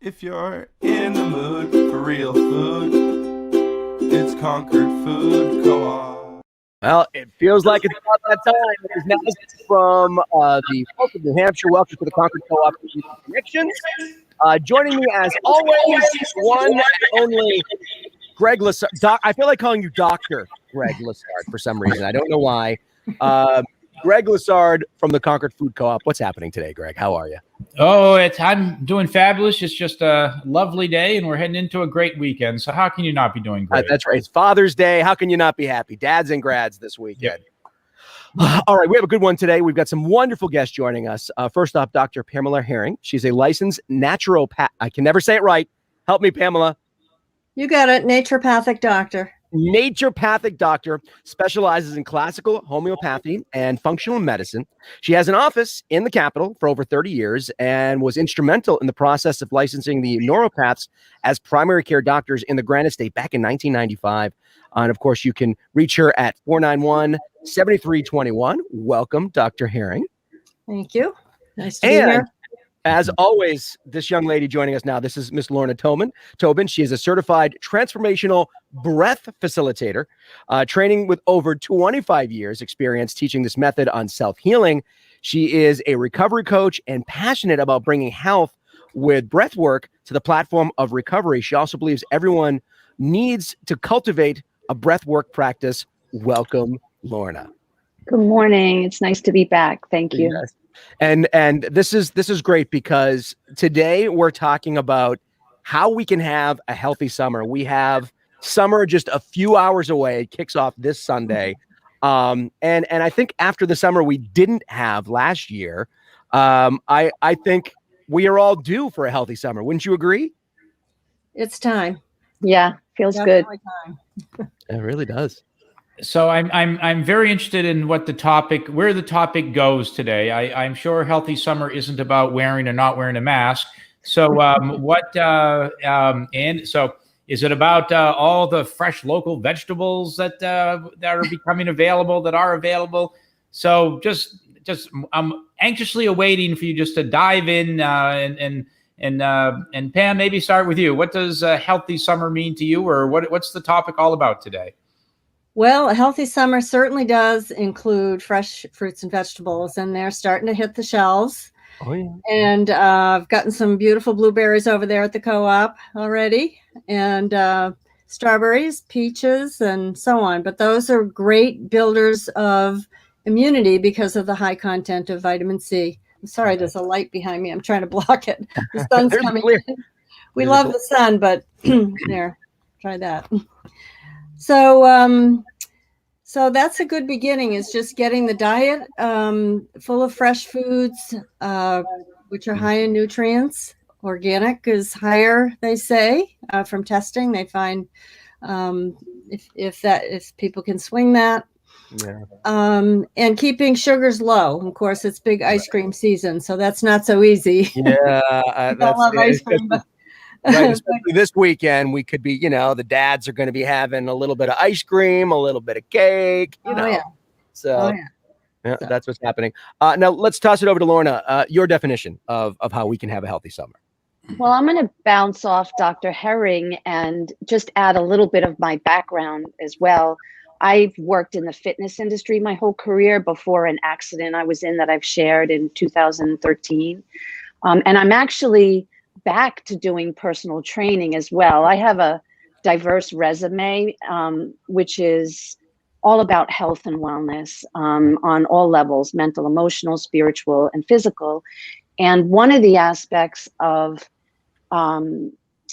If you're in the mood for real food, it's Concord Food Co-op. Well, it feels like it's about that time. It is Nazzy from the Folk of New Hampshire. Welcome to the Concord Co-op Connections. Joining me, as always, one and only Greg Lessard. I feel like calling you Dr. Greg Lessard for some reason. I don't know why. Greg Lessard from the Concord Food Co-op. What's happening today, Greg? How are you? Oh, I'm doing fabulous. It's just a lovely day, and we're heading into a great weekend. So how can you not be doing great? That's right. It's Father's Day. How can you not be happy? Dads and grads this weekend. Yep. All right, we have a good one today. We've got some wonderful guests joining us. First off, Dr. Pamela Herring. She's a licensed naturopath. I can never say it right. Help me, Pamela. You got it. Naturopathic doctor. Naturopathic doctor, specializes in classical homeopathy and functional medicine. She has an office in the capital for over 30 years and was instrumental in the process of licensing the neuropaths as primary care doctors in the Granite State back in 1995. And of course, you can reach her at 491-7321. Welcome, Dr. Herring. Thank you. Nice to be here. As always, this young lady joining us now, this is Miss Lorna Tobin. She is a certified transformational breath facilitator, training with over 25 years experience teaching this method on self-healing. She is a recovery coach and passionate about bringing health with breath work to the platform of recovery. She also believes everyone needs to cultivate a breath work practice. Welcome, Lorna. Good morning. It's nice to be back. Thank you. Yes. And this is great because today we're talking about how we can have a healthy summer. We have summer just a few hours away. It kicks off this Sunday. And I think after the summer we didn't have last year, I think we are all due for a healthy summer. Wouldn't you agree? It's time. Yeah, feels Definitely good. Time. It really does. So I'm very interested in where the topic goes today. I'm sure healthy summer isn't about wearing or not wearing a mask. So and so is it about all the fresh local vegetables that are becoming available, that are available? So just I'm anxiously awaiting for you just to dive in and Pam, maybe start with you. What does a healthy summer mean to you, or what's the topic all about today? Well, a healthy summer certainly does include fresh fruits and vegetables, and they're starting to hit the shelves. Oh, yeah. And I've gotten some beautiful blueberries over there at the co-op already, and strawberries, peaches, and so on. But those are great builders of immunity because of the high content of vitamin C. I'm sorry, there's a light behind me. I'm trying to block it. The sun's coming in. We love the sun, but there, try that. So that's a good beginning, is just getting the diet full of fresh foods, which are high in nutrients. Organic is higher, they say, from testing. They find if people can swing that. Yeah. And keeping sugars low. Of course, it's big ice cream season, so that's not so easy. Yeah, I love ice cream, but right, especially this weekend, we could be, the dads are going to be having a little bit of ice cream, a little bit of cake, Yeah. So, that's what's happening. Now let's toss it over to Lorna. Your definition of how we can have a healthy summer. Well, I'm going to bounce off Dr. Herring and just add a little bit of my background as well. I've worked in the fitness industry my whole career before an accident I was in that I've shared in 2013. And I'm actually back to doing personal training as well. I have a diverse resume, which is all about health and wellness on all levels: mental, emotional, spiritual, and physical. And one of the aspects of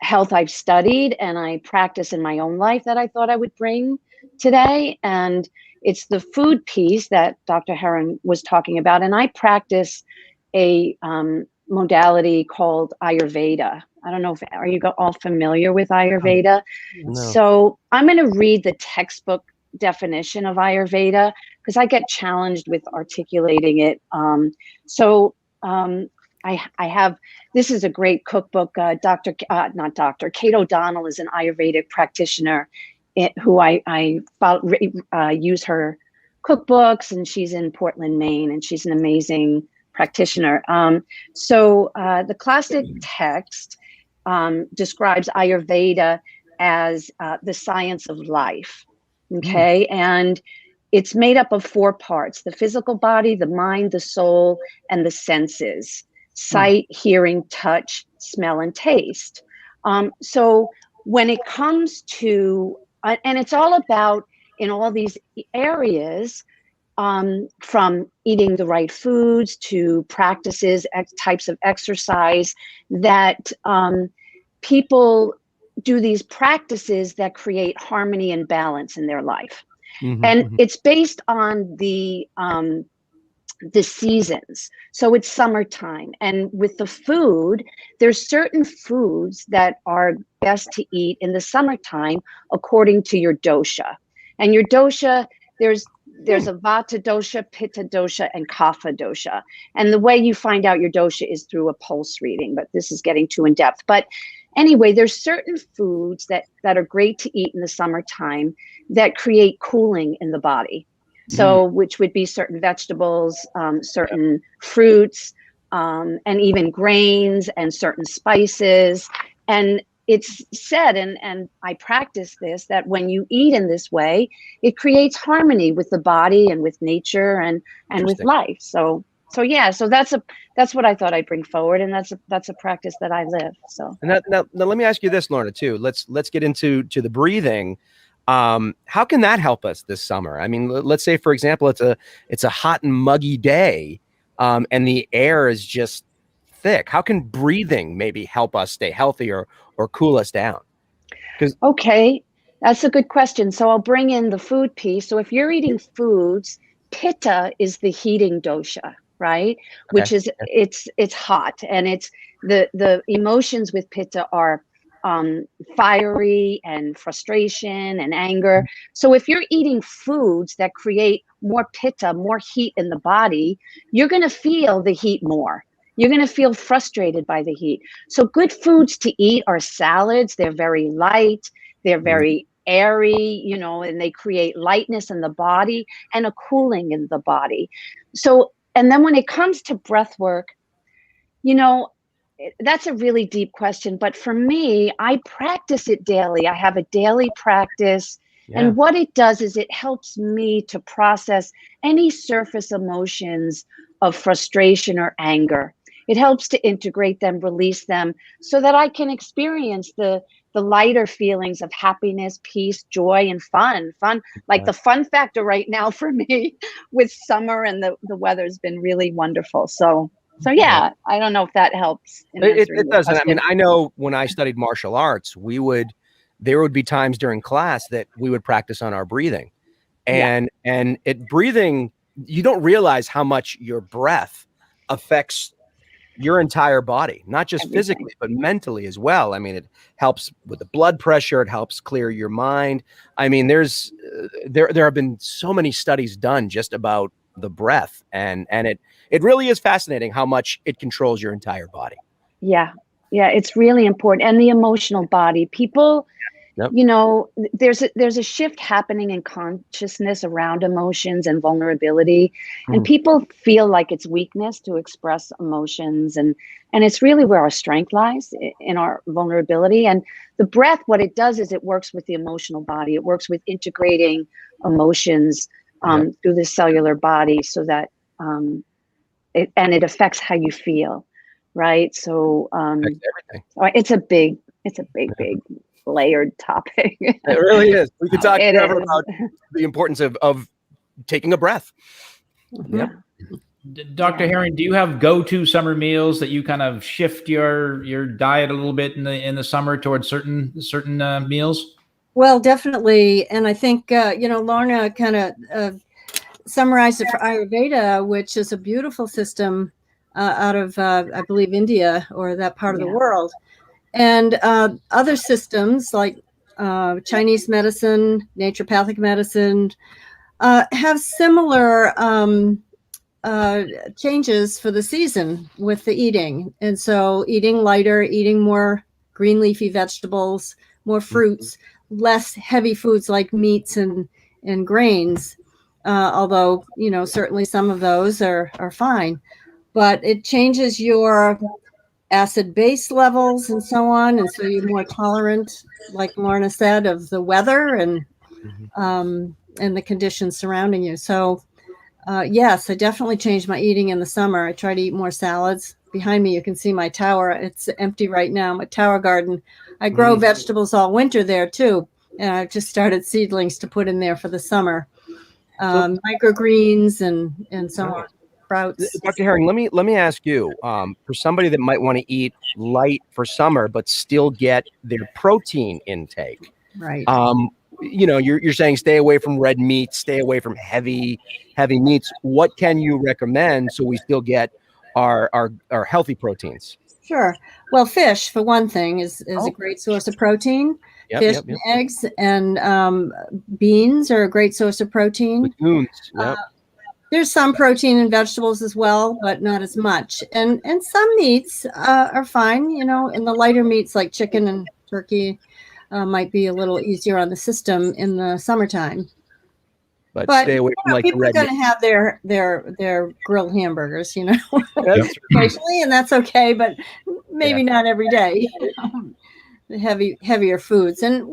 health I've studied and I practice in my own life that I thought I would bring today, and it's the food piece that Dr. Herring was talking about. And I practice a modality called Ayurveda. I don't know are you all familiar with Ayurveda? No. So I'm going to read the textbook definition of Ayurveda because I get challenged with articulating it. I have, this is a great cookbook. Kate O'Donnell is an Ayurvedic practitioner who I use her cookbooks, and she's in Portland, Maine, and she's an amazing practitioner. The classic text describes Ayurveda as the science of life. Okay. And it's made up of 4 parts: the physical body, the mind, the soul, and the senses: sight, hearing, touch, smell, and taste. So when it comes to, and it's all about, in all these areas, from eating the right foods to practices, types of exercise, that people do these practices that create harmony and balance in their life. And it's based on the seasons. So it's summertime, and with the food, there's certain foods that are best to eat in the summertime according to your dosha. And your dosha, there's a vata dosha, pitta dosha, and kapha dosha. And the way you find out your dosha is through a pulse reading, but this is getting too in depth. But anyway, there's certain foods that are great to eat in the summertime that create cooling in the body. So, which would be certain vegetables, certain fruits, and even grains, and certain spices. And it's said, and I practice this, that when you eat in this way, it creates harmony with the body and with nature and with life. So that's what I thought I'd bring forward, and that's a practice that I live. So, and now let me ask you this, Lorna, too. Let's get into the breathing. How can that help us this summer? I mean, let's say, for example, it's a hot and muggy day, and the air is just thick. How can breathing maybe help us stay healthy or cool us down? Okay, that's a good question. So I'll bring in the food piece. So if you're eating foods, pitta is the heating dosha, right? Okay. Which is it's hot, and it's the emotions with pitta are fiery and frustration and anger. So if you're eating foods that create more pitta, more heat in the body, you're going to feel the heat more. You're going to feel frustrated by the heat. So good foods to eat are salads. They're very light. They're very airy, and they create lightness in the body and a cooling in the body. So, and then when it comes to breath work, that's a really deep question, but for me, I practice it daily. I have a daily practice. Yeah. And what it does is it helps me to process any surface emotions of frustration or anger. It helps to integrate them, release them, so that I can experience the lighter feelings of happiness, peace, joy, and fun. Like the fun factor right now for me with summer, and the weather's been really wonderful. So yeah, I don't know if that helps. It does. And I mean, I know when I studied martial arts, there would be times during class that we would practice on our breathing, and breathing, you don't realize how much your breath affects your entire body, not just physically, but mentally as well. I mean, it helps with the blood pressure. It helps clear your mind. I mean, there have been so many studies done just about the breath, and it really is fascinating how much it controls your entire body. Yeah, it's really important. And the emotional body, people, there's a shift happening in consciousness around emotions and vulnerability, and people feel like it's weakness to express emotions, and it's really where our strength lies, in our vulnerability. And the breath, what it does is it works with the emotional body. It works with integrating emotions through the cellular body, so that it affects how you feel, right? So it's a big layered topic. It really is. We could talk forever about the importance of taking a breath. Yep. Dr. Herring, do you have go-to summer meals that you kind of shift your diet a little bit in the summer towards certain meals? Well, definitely. And I think, Lorna kind of summarized it for Ayurveda, which is a beautiful system out of, I believe, India, or that part of the world. And other systems like Chinese medicine, naturopathic medicine, have similar changes for the season with the eating. And so eating lighter, eating more green leafy vegetables, more fruits, less heavy foods like meats and grains. Although, certainly some of those are fine. But it changes your acid base levels and so on. And so you're more tolerant, like Lorna said, of the weather and the conditions surrounding you. So yes, I definitely changed my eating in the summer. I try to eat more salads. Behind me, you can see my tower. It's empty right now, my tower garden. I grow vegetables all winter there too. And I've just started seedlings to put in there for the summer. Microgreens and so on. Sprouts. Dr. Herring, let me ask you, for somebody that might want to eat light for summer but still get their protein intake, Right. You're saying stay away from red meat, stay away from heavy meats. What can you recommend so we still get our healthy proteins? Sure. Well, fish, for one thing, is a great source of protein. Fish and eggs and beans are a great source of protein. Legumes. Yep. There's some protein in vegetables as well, but not as much. And some meats are fine, and the lighter meats like chicken and turkey might be a little easier on the system in the summertime. But stay away from people are going to have their grilled hamburgers, occasionally, and that's okay, but maybe not every day. The heavier foods, and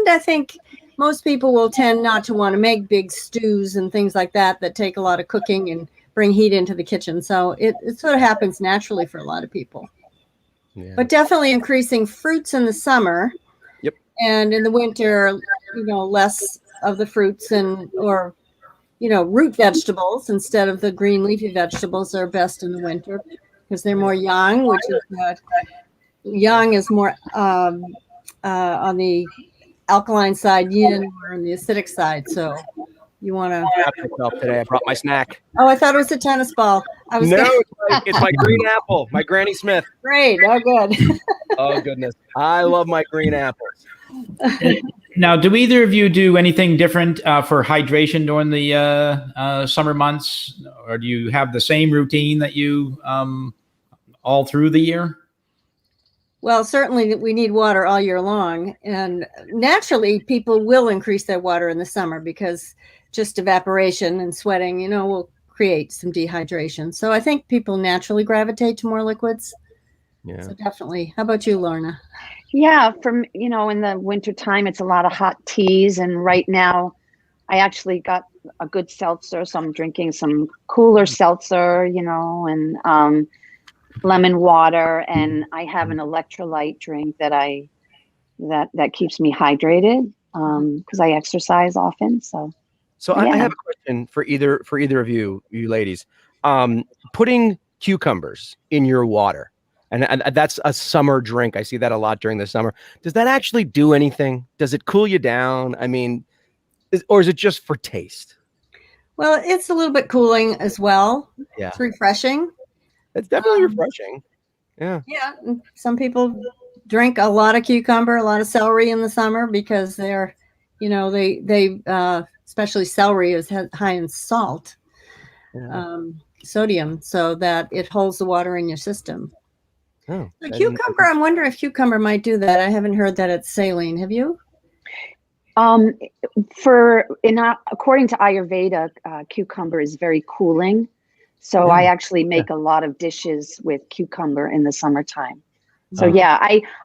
I think most people will tend not to want to make big stews and things like that take a lot of cooking and bring heat into the kitchen. So it sort of happens naturally for a lot of people. Yeah. But definitely increasing fruits in the summer. Yep. And in the winter, less of the fruits or root vegetables instead of the green leafy vegetables are best in the winter because they're more yang, which is good. Yang is more on the alkaline side, yin or on the acidic side. So you want to. Today I brought my snack. Oh, I thought it was a tennis ball. It's my green apple, my Granny Smith. Great. Oh, good. Oh, goodness. I love my green apples. Now, do either of you do anything different for hydration during the summer months? Or do you have the same routine that you all through the year? Well, certainly we need water all year long. And naturally, people will increase their water in the summer because just evaporation and sweating, will create some dehydration. So I think people naturally gravitate to more liquids. Yeah. So definitely. How about you, Lorna? Yeah, in the wintertime, it's a lot of hot teas. And right now, I actually got a good seltzer. So I'm drinking some cooler seltzer, and lemon water, and I have an electrolyte drink that keeps me hydrated because I exercise often. So I have a question for either of you ladies. Putting cucumbers in your water, and that's a summer drink. I see that a lot during the summer. Does that actually do anything? Does it cool you down? I mean, or is it just for taste? Well, it's a little bit cooling as well. Yeah, it's refreshing. It's definitely refreshing. Yeah. Yeah. Some people drink a lot of cucumber, a lot of celery in the summer because they're, they especially celery is high in salt, sodium, so that it holds the water in your system. Oh, so cucumber, I'm wondering if cucumber might do that. I haven't heard that it's saline. Have you? According to Ayurveda, cucumber is very cooling. So I actually make a lot of dishes with cucumber in the summertime. So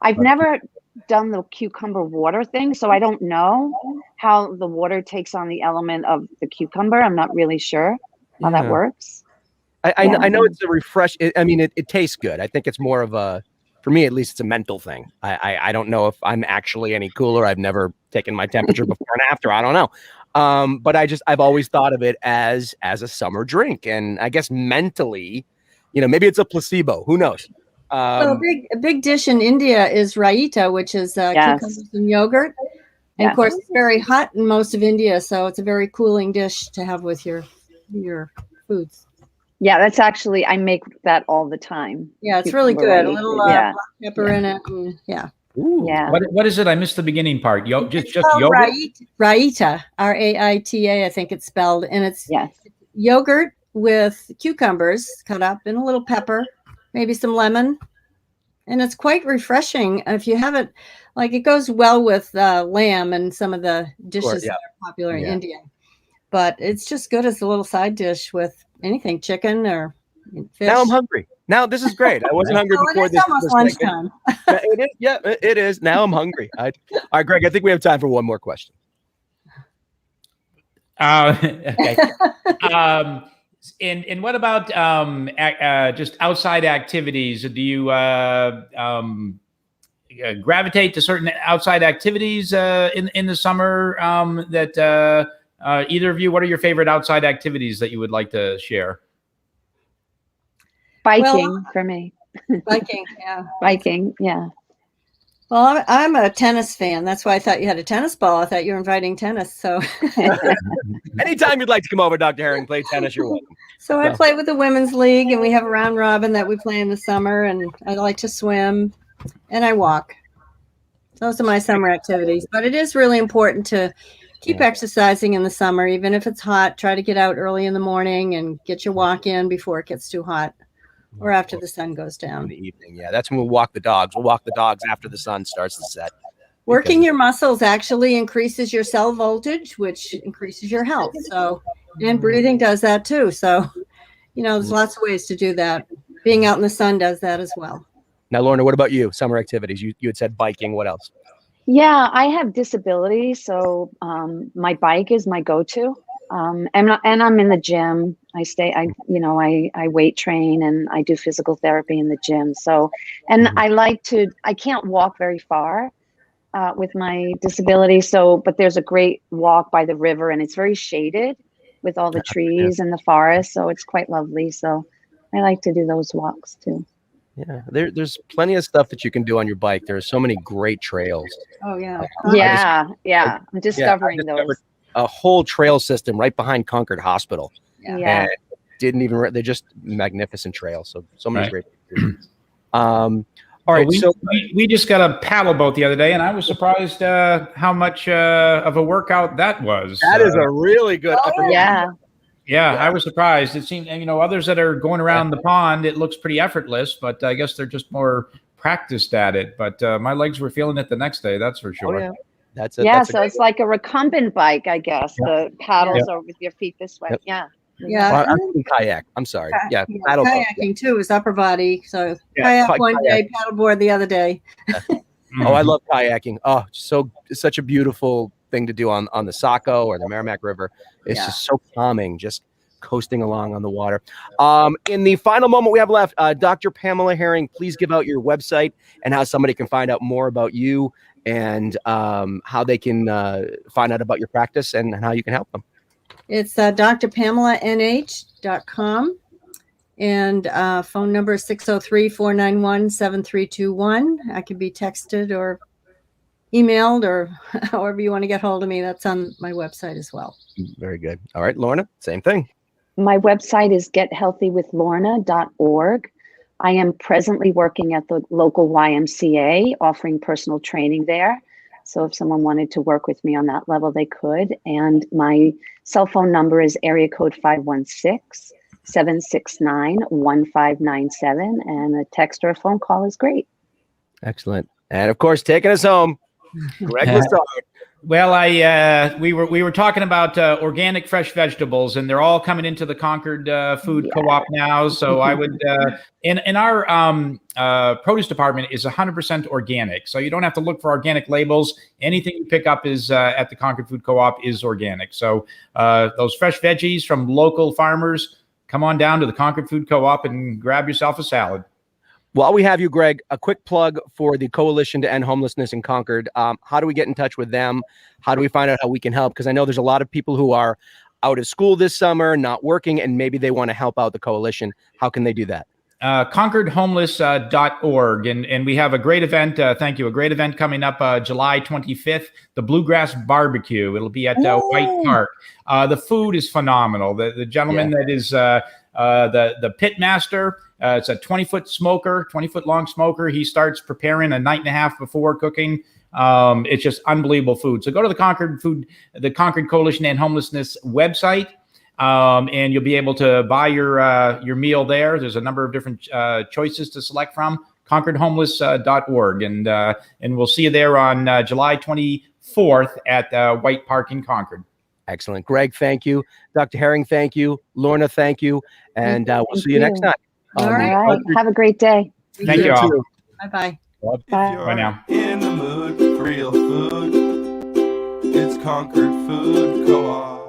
I've never done the cucumber water thing, so I don't know how the water takes on the element of the cucumber. I'm not really sure how that works. I know it's a refresh. It tastes good. I think it's more of for me at least, it's a mental thing. I don't know if I'm actually any cooler. I've never taken my temperature before and after. I don't know. But I've always thought of it as a summer drink. And I guess mentally, maybe it's a placebo. Who knows? A big dish in India is Raita, which is cucumbers and yogurt. And of course, it's very hot in most of India. So it's a very cooling dish to have with your foods. Yeah, that's actually, I make that all the time. Yeah, it's really good. A little black pepper in it. And, Ooh, yeah. What is it? I missed the beginning part. Just yogurt? Raita, Raita, I think it's spelled. And it's yogurt with cucumbers cut up and a little pepper, maybe some lemon. And it's quite refreshing. If you have it, it goes well with lamb and some of the dishes that are popular in India. But it's just good as a little side dish with anything, chicken or Fish. Now I'm hungry. Now this is great. I wasn't hungry before It's this. almost this segment. lunchtime. It is. Yeah, it is. Now I'm hungry. All right, Greg, I think we have time for one more question. Okay. And what about just outside activities? Do you gravitate to certain outside activities in the summer that either of you? What are your favorite outside activities that you would like to share? Biking for me. Biking, yeah. Biking, yeah. Well, I'm a tennis fan. That's why I thought you had a tennis ball. I thought you were inviting tennis. So, Anytime you'd like to come over, Dr. Herring, play tennis, you're welcome. so I play with the women's league, and we have a round robin that we play in the summer. And I like to swim, and I walk. Those are my summer activities. But it is really important to keep exercising in the summer, even if it's hot. Try to get out early in the morning and get your walk in before it gets too hot. Or after the sun goes In down. the evening. Yeah, that's when we'll walk the dogs. We'll walk the dogs after the sun starts to set. Working your muscles actually increases your cell voltage, which increases your health. So, and breathing does that too. So, there's lots of ways to do that. Being out in the sun does that as well. Now, Lorna, what about you? Summer activities. You had said biking. What else? Yeah, I have disability, so my bike is my go-to. And I'm in the gym. I weight train and I do physical therapy in the gym. So, and I can't walk very far with my disability. So, but there's a great walk by the river and it's very shaded with all the trees and the forest. So it's quite lovely. So I like to do those walks too. Yeah, there's plenty of stuff that you can do on your bike. There are so many great trails. Oh, yeah. I'm discovering those. A whole trail system right behind Concord Hospital. Yeah. And they're just magnificent trails. So many great pictures. All Well, right. we just got a paddle boat the other day, and I was surprised how much of a workout that was. That is a really good. Yeah, I was surprised. It seemed, others that are going around the pond, it looks pretty effortless, but I guess they're just more practiced at it. But my legs were feeling it the next day, that's for sure. Oh, yeah. So it's like a recumbent bike, I guess. The paddles are with your feet this way. Yep. Yeah. Well, I'm thinking kayak. I'm sorry. Yeah. Paddle boat. Kayaking too is upper body. So kayak one day, paddleboard the other day. Oh, I love kayaking. Oh, such a beautiful thing to do on the Saco or the Merrimack River. It's just so calming, just coasting along on the water. In the final moment we have left, Dr. Pamela Herring, please give out your website and how somebody can find out more about you and how they can find out about your practice and how you can help them. It's drpamelanh.com. And phone number is 603-491-7321. I can be texted or emailed or however you want to get hold of me. That's on my website as well. Very good. All right, Lorna, same thing. My website is gethealthywithlorna.org. I am presently working at the local YMCA, offering personal training there. So if someone wanted to work with me on that level, they could. And my cell phone number is area code 516-769-1597. And a text or a phone call is great. Excellent. And of course, taking us home, Greg Lessard. Well, we were talking about organic fresh vegetables, and they're all coming into the Concord Food Co-op now. So I would, in our produce department is 100% organic. So you don't have to look for organic labels. Anything you pick up is at the Concord Food Co-op is organic. So those fresh veggies from local farmers, come on down to the Concord Food Co-op and grab yourself a salad. While we have you, Greg, a quick plug for the Coalition to End Homelessness in Concord. How do we get in touch with them? How do we find out how we can help? Because I know there's a lot of people who are out of school this summer, not working, and maybe they want to help out the coalition. How can they do that? ConcordHomeless.org. And we have a great event. A great event coming up July 25th, the Bluegrass Barbecue. It'll be at White Park. The food is phenomenal. The gentleman that is the pit master, it's a 20-foot long smoker. He starts preparing a night and a half before cooking. It's just unbelievable food. So go to the Concord Coalition and Homelessness website, and you'll be able to buy your meal there. There's a number of different choices to select from. ConcordHomeless.org, and we'll see you there on July 24th at White Park in Concord. Excellent. Greg, thank you. Dr. Herring, thank you. Lorna, thank you. And we'll see you next time. All on the right. All right. Have a great day. Thank you all. too. Bye-bye. If Bye. you're Bye now. in the mood for real food, it's Concord Food Co-op.